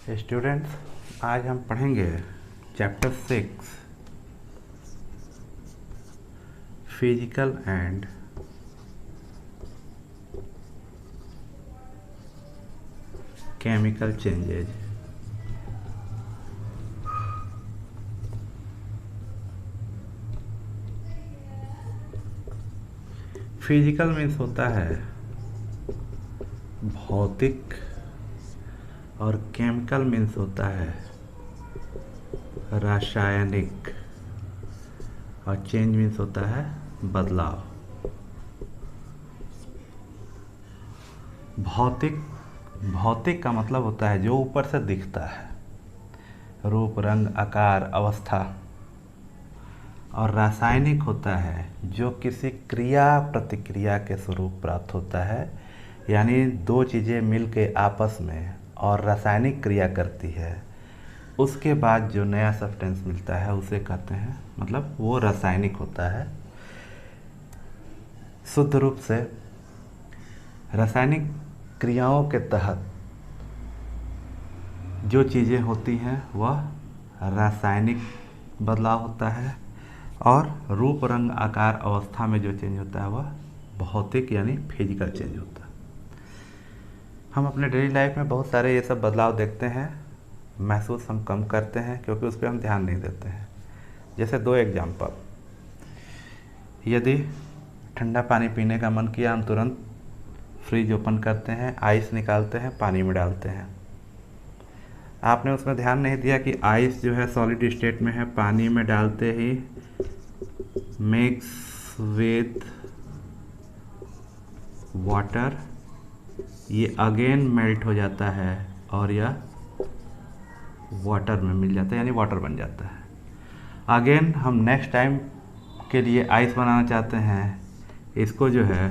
Students, आज हम पढ़ेंगे chapter 6 physical and chemical changes. Physical means होता है भौतिक और केमिकल मीन्स होता है रासायनिक और चेंज मीन्स होता है बदलाव। भौतिक का मतलब होता है जो ऊपर से दिखता है, रूप रंग आकार अवस्था, और रासायनिक होता है जो किसी क्रिया प्रतिक्रिया के स्वरूप प्राप्त होता है, यानी दो चीज़ें मिल के आपस में और रासायनिक क्रिया करती है, उसके बाद जो नया सब्सटेंस मिलता है उसे कहते हैं, मतलब वो रासायनिक होता है। शुद्ध रूप से रासायनिक क्रियाओं के तहत जो चीज़ें होती हैं वह रासायनिक बदलाव होता है, और रूप रंग आकार अवस्था में जो चेंज होता है वह भौतिक यानी फिजिकल चेंज होता है। हम अपने डेली लाइफ में बहुत सारे ये सब बदलाव देखते हैं, महसूस हम कम करते हैं क्योंकि उस पर हम ध्यान नहीं देते हैं। जैसे दो एग्जाम्पल, यदि ठंडा पानी पीने का मन किया, हम तुरंत फ्रिज ओपन करते हैं, आइस निकालते हैं, पानी में डालते हैं। आपने उसमें ध्यान नहीं दिया कि आइस जो है सॉलिड स्टेट में है, पानी में डालते ही मिक्स विथ वाटर, ये अगेन मेल्ट हो जाता है और यह वाटर में मिल जाता है, यानी वाटर बन जाता है। अगेन हम नेक्स्ट टाइम के लिए आइस बनाना चाहते हैं, इसको जो है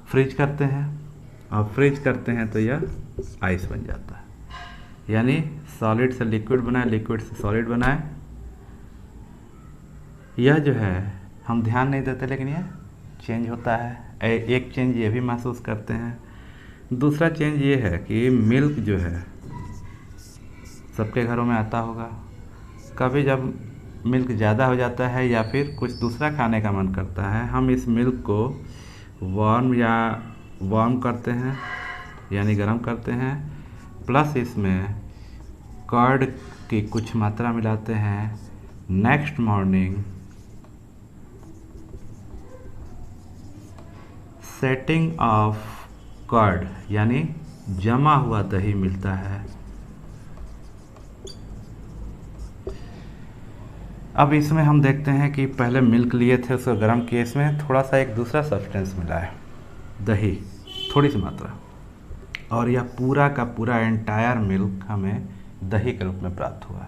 फ्रीज करते हैं, और फ्रीज करते हैं तो यह आइस बन जाता है। यानी सॉलिड से लिक्विड बनाए, लिक्विड से सॉलिड बनाए। यह जो है हम ध्यान नहीं देते, लेकिन यह चेंज होता है। एक चेंज ये भी महसूस करते हैं। दूसरा चेंज ये है कि मिल्क जो है सबके घरों में आता होगा। कभी जब मिल्क ज़्यादा हो जाता है या फिर कुछ दूसरा खाने का मन करता है, हम इस मिल्क को वार्म करते हैं, यानी गर्म करते हैं, प्लस इसमें कर्ड की कुछ मात्रा मिलाते हैं। Next morning setting of curd, यानी जमा हुआ दही मिलता है। अब इसमें हम देखते हैं कि पहले मिल्क लिए थे, उसको गर्म किए, इसमें थोड़ा सा एक दूसरा सब्सटेंस मिला है, दही, थोड़ी सी मात्रा, और यह पूरा का पूरा एंटायर मिल्क हमें दही के रूप में प्राप्त हुआ।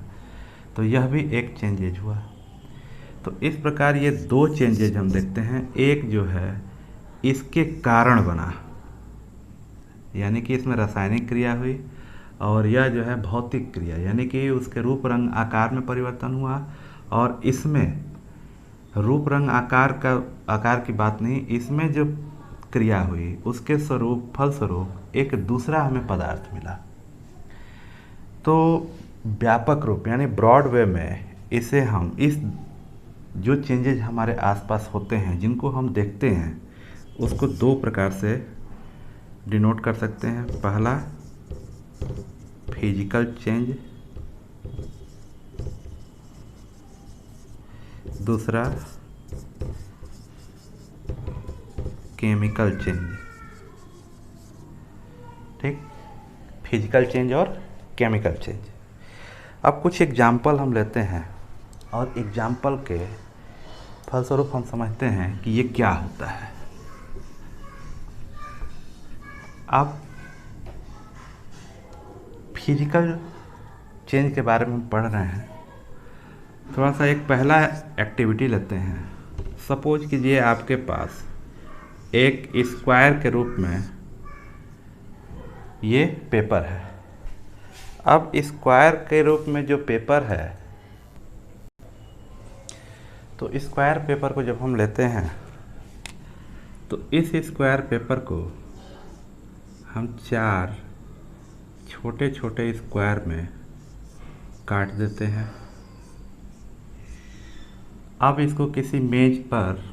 तो यह भी एक चेंजेज हुआ। तो इस प्रकार ये दो चेंजेज हम देखते हैं। एक जो है इसके कारण बना, यानी कि इसमें रासायनिक क्रिया हुई, और यह जो है भौतिक क्रिया, यानी कि उसके रूप रंग आकार में परिवर्तन हुआ। और इसमें रूप रंग आकार की बात नहीं, इसमें जो क्रिया हुई उसके फलस्वरूप एक दूसरा हमें पदार्थ मिला। तो व्यापक रूप यानी ब्रॉड वे में इसे हम इस जो चेंजेज हमारे आसपास होते हैं, जिनको हम देखते हैं, उसको दो प्रकार से डिनोट कर सकते हैं। पहला फिजिकल चेंज, दूसरा केमिकल चेंज। ठीक, फिजिकल चेंज और केमिकल चेंज। अब कुछ एग्जाम्पल हम लेते हैं, और एग्जाम्पल के फलस्वरूप हम समझते हैं कि ये क्या होता है। अब फिजिकल चेंज के बारे में पढ़ रहे हैं, थोड़ा सा एक पहला एक्टिविटी लेते हैं। सपोज कीजिए आपके पास एक स्क्वायर के रूप में ये पेपर है। अब स्क्वायर के रूप में जो पेपर है, तो स्क्वायर पेपर को जब हम लेते हैं तो इस स्क्वायर पेपर को हम चार छोटे छोटे स्क्वायर में काट देते हैं। अब इसको किसी मेज पर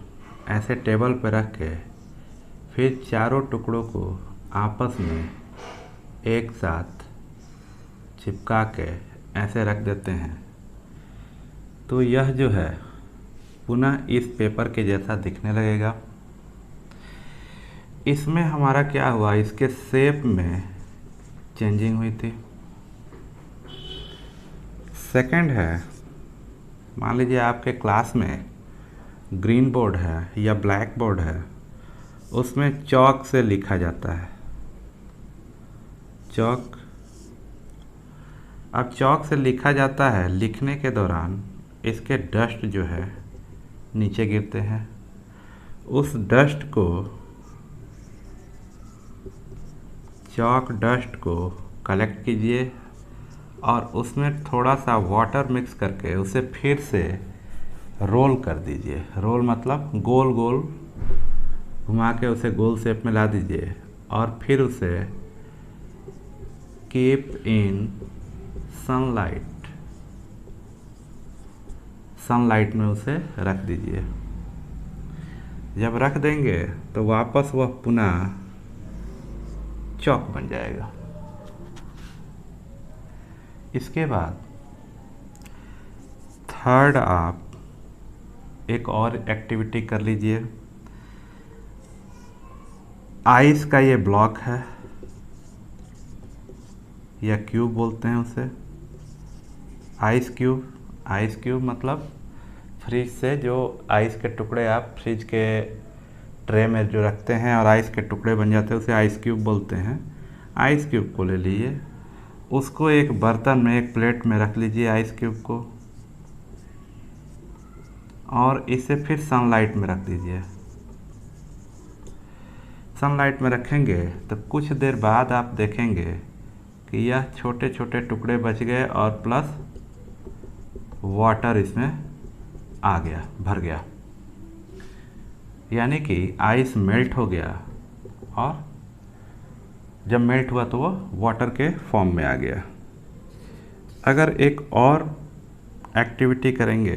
ऐसे टेबल पर रख के फिर चारों टुकड़ों को आपस में एक साथ चिपका के ऐसे रख देते हैं। तो यह जो है पुनः इस पेपर के जैसा दिखने लगेगा। इसमें हमारा क्या हुआ, इसके शेप में चेंजिंग हुई थी। सेकंड है, मान लीजिए आपके क्लास में ग्रीन बोर्ड है या ब्लैक बोर्ड है, उसमें चॉक से लिखा जाता है। चॉक, अब चॉक से लिखा जाता है, लिखने के दौरान इसके डस्ट जो है नीचे गिरते हैं। उस डस्ट को, चॉक डस्ट को कलेक्ट कीजिए और उसमें थोड़ा सा वाटर मिक्स करके उसे फिर से रोल कर दीजिए। रोल मतलब गोल गोल घुमा के उसे गोल शेप में ला दीजिए और फिर उसे कीप इन सनलाइट, सनलाइट में उसे रख दीजिए। जब रख देंगे तो वापस वह पुनः चॉक बन जाएगा। इसके बाद थर्ड आप एक और एक्टिविटी कर लीजिए। आइस का ये ब्लॉक है या क्यूब बोलते हैं उसे, आइस क्यूब। आइस क्यूब मतलब फ्रिज से जो आइस के टुकड़े आप फ्रिज के ट्रे में जो रखते हैं और आइस के टुकड़े बन जाते हैं, उसे आइस क्यूब बोलते हैं। आइस क्यूब को ले लीजिए, उसको एक बर्तन में, एक प्लेट में रख लीजिए आइस क्यूब को, और इसे फिर सनलाइट में रख दीजिए। सनलाइट में रखेंगे तो कुछ देर बाद आप देखेंगे कि यह छोटे छोटे टुकड़े बच गए और प्लस वाटर इसमें आ गया, भर गया, यानी कि आइस मेल्ट हो गया और जब मेल्ट हुआ तो वो वाटर के फॉर्म में आ गया। अगर एक और एक्टिविटी करेंगे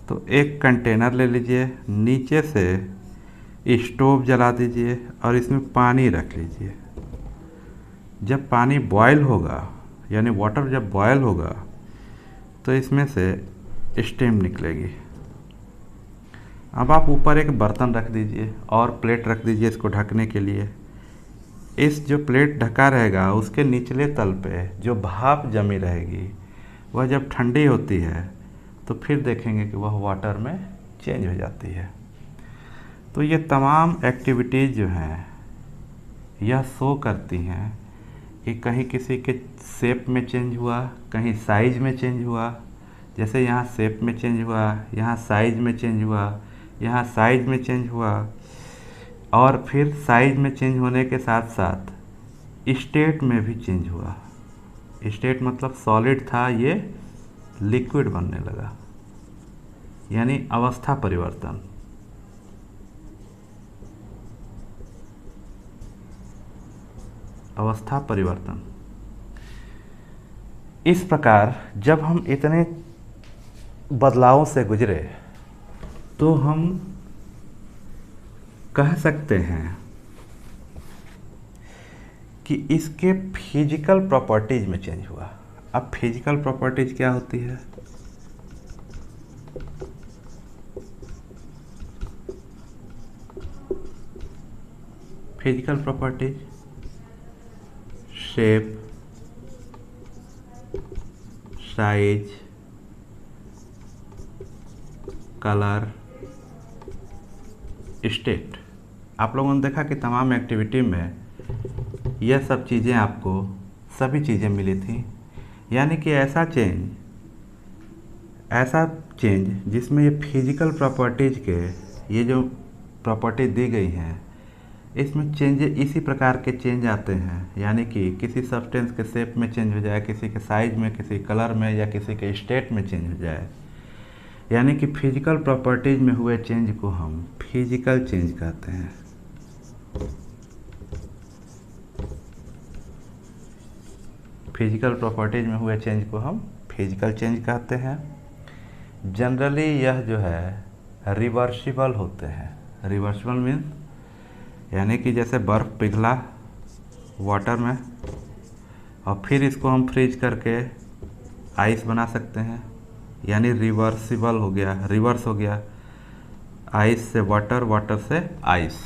तो एक कंटेनर ले लीजिए, नीचे से स्टोव जला दीजिए और इसमें पानी रख लीजिए। जब पानी बॉयल होगा, यानी वाटर जब बॉयल होगा, तो इसमें से स्टीम निकलेगी। अब आप ऊपर एक बर्तन रख दीजिए और प्लेट रख दीजिए इसको ढकने के लिए। इस जो प्लेट ढका रहेगा उसके निचले तल पे जो भाप जमी रहेगी, वह जब ठंडी होती है तो फिर देखेंगे कि वह वाटर में चेंज हो जाती है। तो ये तमाम एक्टिविटीज़ जो हैं यह शो करती हैं कि कहीं किसी के शेप में चेंज हुआ, कहीं साइज में चेंज हुआ। जैसे यहाँ शेप में चेंज हुआ, यहाँ साइज में चेंज हुआ, यहाँ साइज में चेंज हुआ, और फिर साइज में चेंज होने के साथ साथ स्टेट में भी चेंज हुआ। स्टेट मतलब सॉलिड था, ये लिक्विड बनने लगा, यानी अवस्था परिवर्तन। अवस्था परिवर्तन। इस प्रकार जब हम इतने बदलावों से गुजरे तो हम कह सकते हैं कि इसके फिजिकल प्रॉपर्टीज में चेंज हुआ। अब फिजिकल प्रॉपर्टीज क्या होती है? Physical properties, shape, size, colour, state. आप लोगों ने देखा कि तमाम एक्टिविटी में यह सब चीज़ें आपको सभी चीज़ें मिली थी, यानी कि ऐसा चेंज जिसमें ये फिजिकल प्रॉपर्टीज के ये जो प्रॉपर्टी दी गई हैं, इसमें चेंज इसी प्रकार के चेंज आते हैं, यानी कि किसी सब्सटेंस के शेप में चेंज हो जाए, किसी के साइज में, किसी कलर में, या किसी के स्टेट में चेंज हो जाए। यानी कि फिजिकल प्रॉपर्टीज में हुए चेंज को हम फिजिकल चेंज कहते हैं। फिजिकल प्रॉपर्टीज में हुए चेंज को हम फिजिकल चेंज कहते हैं। जनरली यह जो है रिवर्सिबल होते हैं। रिवर्सिबल मीन्स यानी कि जैसे बर्फ़ पिघला वाटर में और फिर इसको हम फ्रीज करके आइस बना सकते हैं, यानी रिवर्सिबल हो गया, रिवर्स हो गया। आइस से वाटर, वाटर से आइस।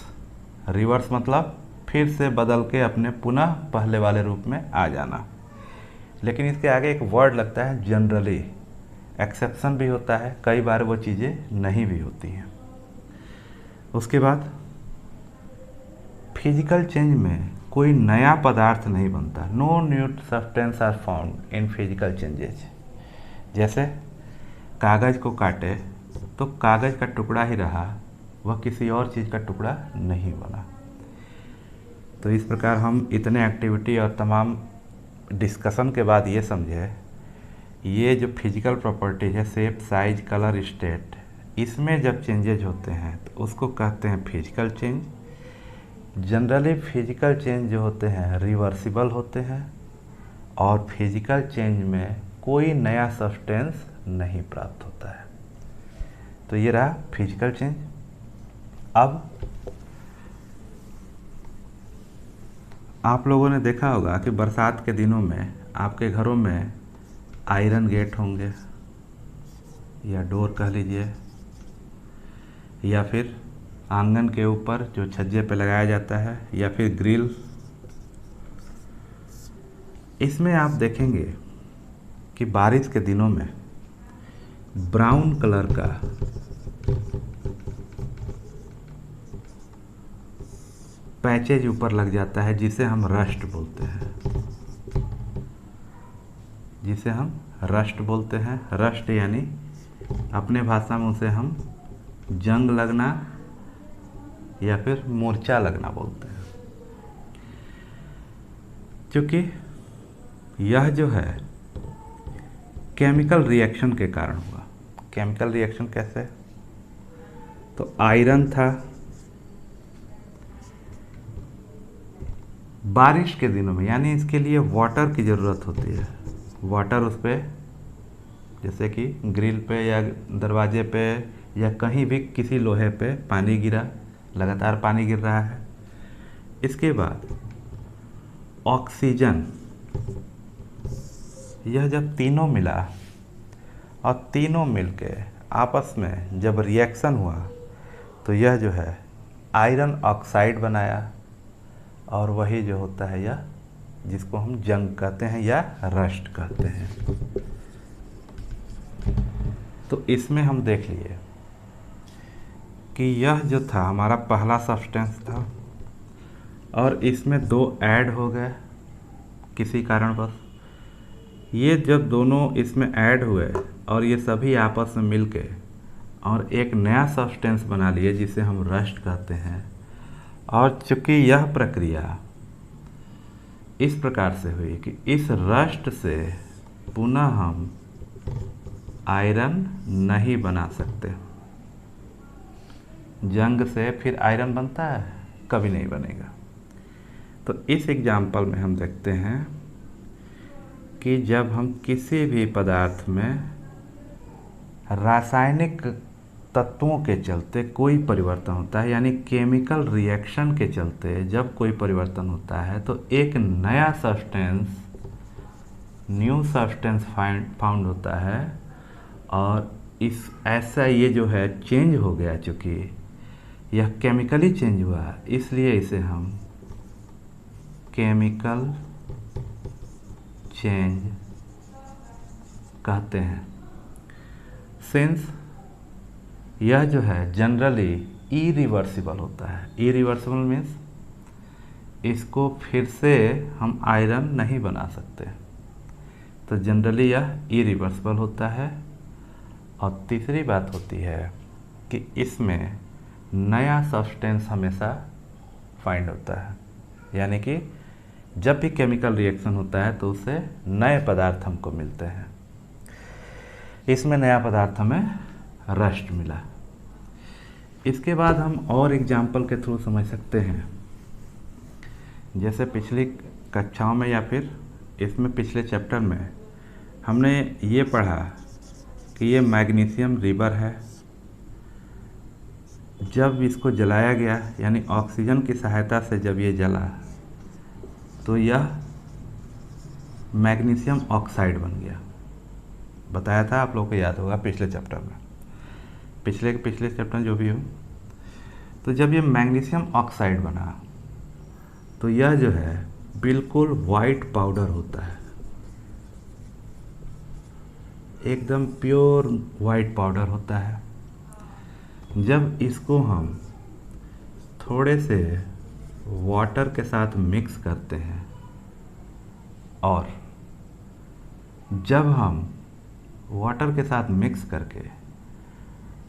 रिवर्स मतलब फिर से बदल के अपने पुनः पहले वाले रूप में आ जाना। लेकिन इसके आगे एक वर्ड लगता है जनरली। एक्सेप्शन भी होता है, कई बार वो चीज़ें नहीं भी होती हैं। उसके बाद फिजिकल चेंज में कोई नया पदार्थ नहीं बनता। No new substance are found in physical changes. जैसे कागज़ को काटे तो कागज़ का टुकड़ा ही रहा, वह किसी और चीज़ का टुकड़ा नहीं बना। तो इस प्रकार हम इतने एक्टिविटी और तमाम डिस्कशन के बाद ये समझे, ये जो फिजिकल प्रॉपर्टीज है, शेप, साइज, कलर, स्टेट, इसमें जब चेंजेज होते हैं तो उसको कहते हैं physical change. Generally physical change जो होते हैं रिवर्सिबल होते हैं और फिजिकल चेंज में कोई नया सब्सटेंस नहीं प्राप्त होता है। तो ये रहा फिजिकल चेंज। अब आप लोगों ने देखा होगा कि बरसात के दिनों में आपके घरों में आयरन गेट होंगे या डोर कह लीजिए, या फिर आंगन के ऊपर जो छज्जे पे लगाया जाता है, या फिर ग्रिल। इसमें आप देखेंगे कि बारिश के दिनों में ब्राउन कलर का पैचेज ऊपर लग जाता है, जिसे हम रस्ट बोलते हैं। जिसे हम रस्ट बोलते हैं। रस्ट यानी अपने भाषा में उसे हम जंग लगना या फिर मूर्छा लगना बोलते हैं। क्योंकि यह जो है केमिकल रिएक्शन के कारण हुआ। केमिकल रिएक्शन कैसे? तो आयरन था, बारिश के दिनों में, यानी इसके लिए वाटर की ज़रूरत होती है। वाटर उस पर, जैसे कि ग्रिल पे या दरवाजे पे या कहीं भी किसी लोहे पे पानी गिरा, लगातार पानी गिर रहा है। इसके बाद ऑक्सीजन, यह जब तीनों मिला और तीनों मिलके आपस में जब रिएक्शन हुआ तो यह जो है आयरन ऑक्साइड बनाया, और वही जो होता है यह जिसको हम जंग कहते हैं या रस्ट कहते हैं। तो इसमें हम देख लिए कि यह जो था हमारा पहला सब्सटेंस था और इसमें दो ऐड हो गए किसी कारणवश। ये जब दोनों इसमें ऐड हुए और ये सभी आपस में मिलके और एक नया सब्सटेंस बना लिए जिसे हम रस्ट कहते हैं। और चूँकि यह प्रक्रिया इस प्रकार से हुई कि इस रस्ट से पुनः हम आयरन नहीं बना सकते। जंग से फिर आयरन बनता है? कभी नहीं बनेगा। तो इस एग्जाम्पल में हम देखते हैं कि जब हम किसी भी पदार्थ में रासायनिक तत्वों के चलते कोई परिवर्तन होता है, यानी केमिकल रिएक्शन के चलते जब कोई परिवर्तन होता है तो एक नया सब्सटेंस, न्यू सब्सटेंस फाउंड होता है। और इस ऐसा ये जो है चेंज हो गया, चूँकि यह केमिकली चेंज हुआ इसलिए इसे हम केमिकल चेंज कहते हैं। सिंस यह जो है जनरली इरिवर्सिबल होता है। इरिवर्सिबल मीन्स इसको फिर से हम आयरन नहीं बना सकते। तो जनरली यह इरिवर्सिबल होता है। और तीसरी बात होती है कि इसमें नया सब्सटेंस हमेशा फाइंड होता है, यानी कि जब भी केमिकल रिएक्शन होता है तो उससे नए पदार्थ हमको मिलते हैं। इसमें नया पदार्थ हमें रस्ट मिला। इसके बाद हम और एग्जाम्पल के थ्रू समझ सकते हैं। जैसे पिछली कक्षाओं में या फिर इसमें पिछले चैप्टर में हमने ये पढ़ा कि ये मैग्नीशियम रिवर है। जब इसको जलाया गया यानी ऑक्सीजन की सहायता से जब ये जला तो यह मैग्नीशियम ऑक्साइड बन गया। बताया था, आप लोगों को याद होगा पिछले चैप्टर में, पिछले चैप्टर जो भी हो। तो जब ये मैग्नीशियम ऑक्साइड बना तो यह जो है बिल्कुल वाइट पाउडर होता है, एकदम प्योर वाइट पाउडर होता है। जब इसको हम थोड़े से वाटर के साथ मिक्स करते हैं और जब हम वाटर के साथ मिक्स करके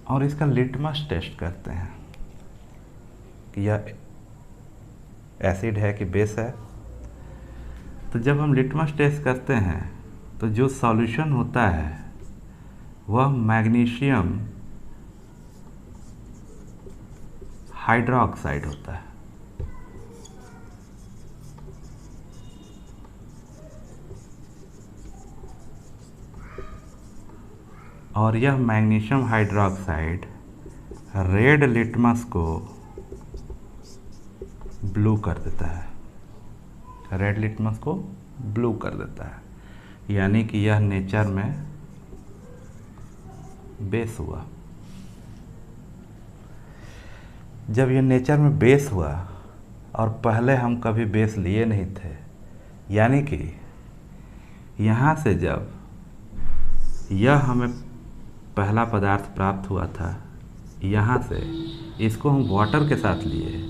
और इसका लिटमस टेस्ट करते हैं कि यह एसिड है कि बेस है, तो जब हम लिटमस टेस्ट करते हैं तो जो सॉल्यूशन होता है वह मैग्नीशियम हाइड्रोक्साइड होता है। और यह मैग्नीशियम हाइड्रोक्साइड रेड लिटमस को ब्लू कर देता है, रेड लिटमस को ब्लू कर देता है, यानी कि यह नेचर में बेस हुआ। जब यह नेचर में बेस हुआ और पहले हम कभी बेस लिए नहीं थे, यानी कि यहाँ से जब यह हमें पहला पदार्थ प्राप्त हुआ था, यहाँ से इसको हम वाटर के साथ लिए,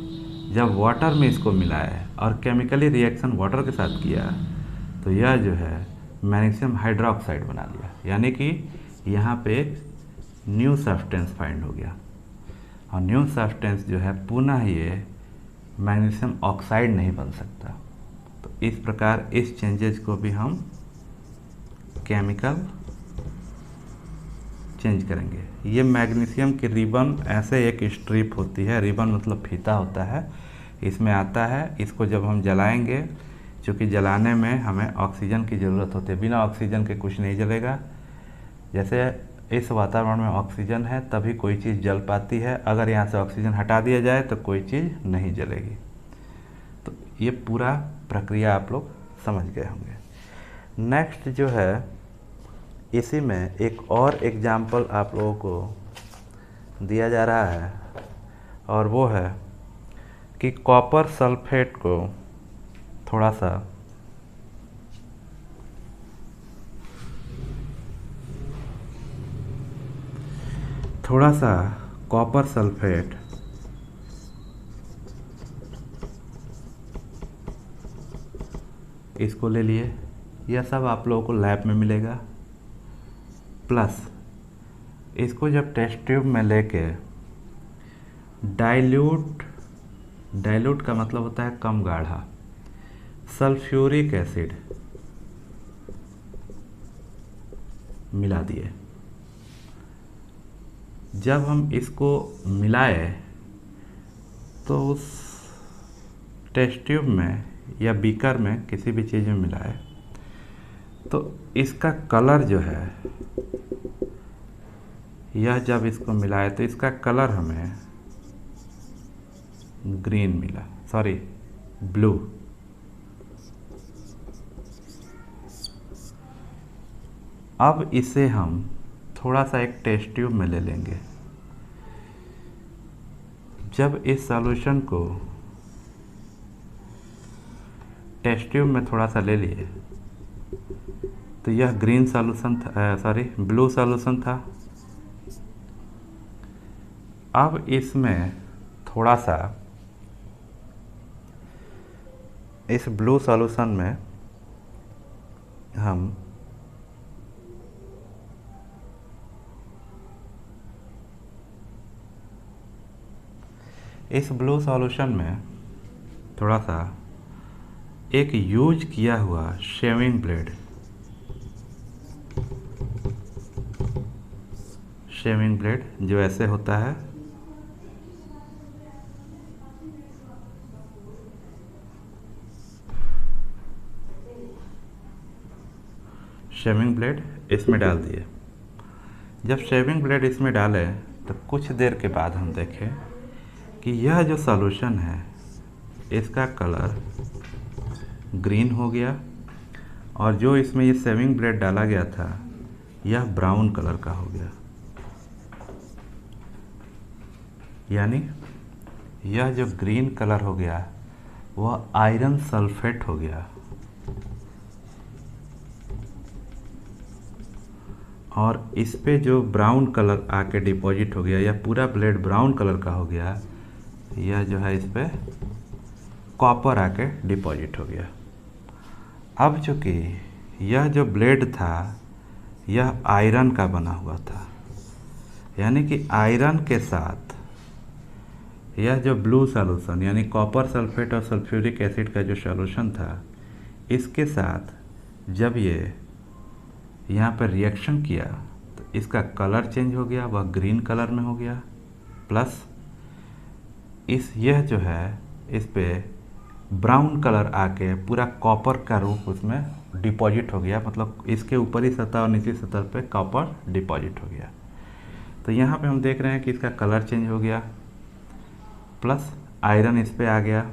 जब वाटर में इसको मिलाए और केमिकली रिएक्शन वाटर के साथ किया तो यह जो है मैग्नीशियम हाइड्रोक्साइड बना लिया, यानी कि यहाँ पे एक न्यू सब्सटेंस फाइंड हो गया। और न्यू सब्सटेंस जो है पुनः ये मैग्नीशियम ऑक्साइड नहीं बन सकता। तो इस प्रकार इस चेंजेज को भी हम केमिकल चेंज करेंगे। ये मैग्नीशियम की रिबन ऐसे एक स्ट्रिप होती है, रिबन मतलब फीता होता है, इसमें आता है। इसको जब हम जलाएंगे, क्योंकि जलाने में हमें ऑक्सीजन की ज़रूरत होती है, बिना ऑक्सीजन के कुछ नहीं जलेगा। जैसे इस वातावरण में ऑक्सीजन है तभी कोई चीज़ जल पाती है, अगर यहाँ से ऑक्सीजन हटा दिया जाए तो कोई चीज़ नहीं जलेगी। तो ये पूरा प्रक्रिया आप लोग समझ गए होंगे। नेक्स्ट जो है, इसी में एक और एग्जाम्पल आप लोगों को दिया जा रहा है और वो है कि कॉपर सल्फेट को थोड़ा सा कॉपर सल्फेट इसको ले लिए। यह सब आप लोगों को लैब में मिलेगा। प्लस इसको जब टेस्ट ट्यूब में लेके डाइल्यूट का मतलब होता है कम गाढ़ा, सल्फ्यूरिक एसिड मिला दिए। जब हम इसको मिलाए तो उस टेस्ट ट्यूब में या बीकर में किसी भी चीज़ में मिलाए तो इसका कलर जो है, यह जब इसको मिलाए तो इसका कलर हमें ग्रीन मिला, सॉरी ब्लू। अब इसे हम थोड़ा सा एक टेस्ट ट्यूब में ले लेंगे। जब इस सॉल्यूशन को टेस्ट ट्यूब में थोड़ा सा ले लिए तो यह ग्रीन सॉल्यूशन था, सॉरी ब्लू सॉल्यूशन था। अब इसमें थोड़ा सा इस ब्लू सॉल्यूशन में हम थोड़ा सा एक यूज किया हुआ शेविंग ब्लेड जो ऐसे होता है, शेविंग ब्लेड इसमें डाल दिए। जब शेविंग ब्लेड इसमें डाले तो कुछ देर के बाद हम देखें कि यह जो सॉल्यूशन है इसका कलर ग्रीन हो गया और जो इसमें ये शेविंग ब्लेड डाला गया था यह ब्राउन कलर का हो गया। यानी यह जो ग्रीन कलर हो गया वह आयरन सल्फेट हो गया और इस पे जो ब्राउन कलर आके डिपॉजिट हो गया या पूरा ब्लेड ब्राउन कलर का हो गया, यह जो है इस पे कॉपर आके डिपॉजिट हो गया। अब चूँकि यह जो ब्लेड था यह आयरन का बना हुआ था, यानी कि आयरन के साथ यह जो ब्लू सॉल्यूशन यानी कॉपर सल्फेट और सल्फ्यूरिक एसिड का जो सॉल्यूशन था, इसके साथ जब ये यहाँ पर रिएक्शन किया तो इसका कलर चेंज हो गया, वह ग्रीन कलर में हो गया। प्लस यह जो है इस पे ब्राउन कलर आके पूरा कॉपर का रूप उसमें डिपॉजिट हो गया, मतलब इसके ऊपरी सतह और निचली सतह पे कॉपर डिपॉजिट हो गया। तो यहाँ पे हम देख रहे हैं कि इसका कलर चेंज हो गया, प्लस आयरन इस पे आ गया,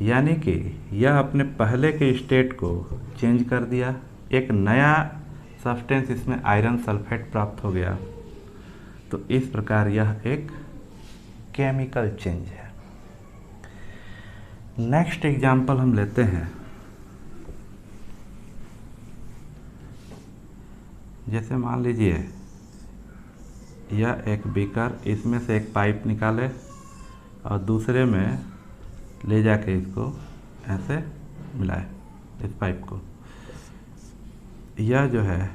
यानी कि यह अपने पहले के स्टेट को चेंज कर दिया, एक नया सब्सटेंस इसमें आयरन सल्फेट प्राप्त हो गया। तो इस प्रकार यह एक केमिकल चेंज है। नेक्स्ट एग्जाम्पल हम लेते हैं, जैसे मान लीजिए यह एक बीकर, इसमें से एक पाइप निकाले और दूसरे में ले जाके इसको ऐसे मिलाए इस पाइप को। यह जो है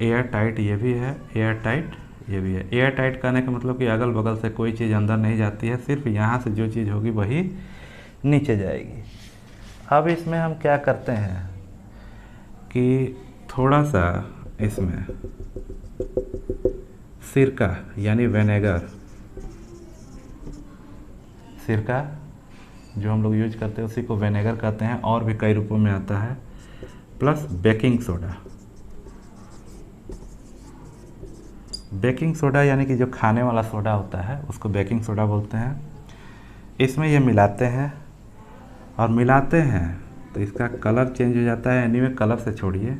एयर टाइट ये भी है, एयर टाइट ये भी है। एयर टाइट कहने का मतलब कि अगल बगल से कोई चीज़ अंदर नहीं जाती है, सिर्फ यहाँ से जो चीज़ होगी वही नीचे जाएगी। अब इसमें हम क्या करते हैं कि थोड़ा सा इसमें सिरका यानी विनेगर, सिरका जो हम लोग यूज करते हैं उसी को विनेगर कहते हैं, और भी कई रूपों में आता है, plus baking soda. Baking soda यानी कि जो खाने वाला सोडा होता है उसको बेकिंग सोडा बोलते हैं। इसमें ये मिलाते हैं और मिलाते हैं तो इसका कलर चेंज हो जाता है। एनीवे कलर से छोड़िए,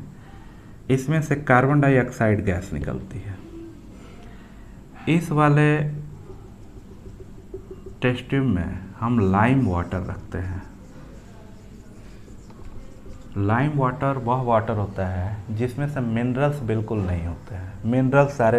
इसमें से कार्बन डाइऑक्साइड गैस निकलती है। इस वाले टेस्ट ट्यूब में हम लाइम वाटर रखते हैं। लाइम वाटर वह वाटर होता है जिसमें से मिनरल्स बिल्कुल नहीं होते हैं, मिनरल्स सारे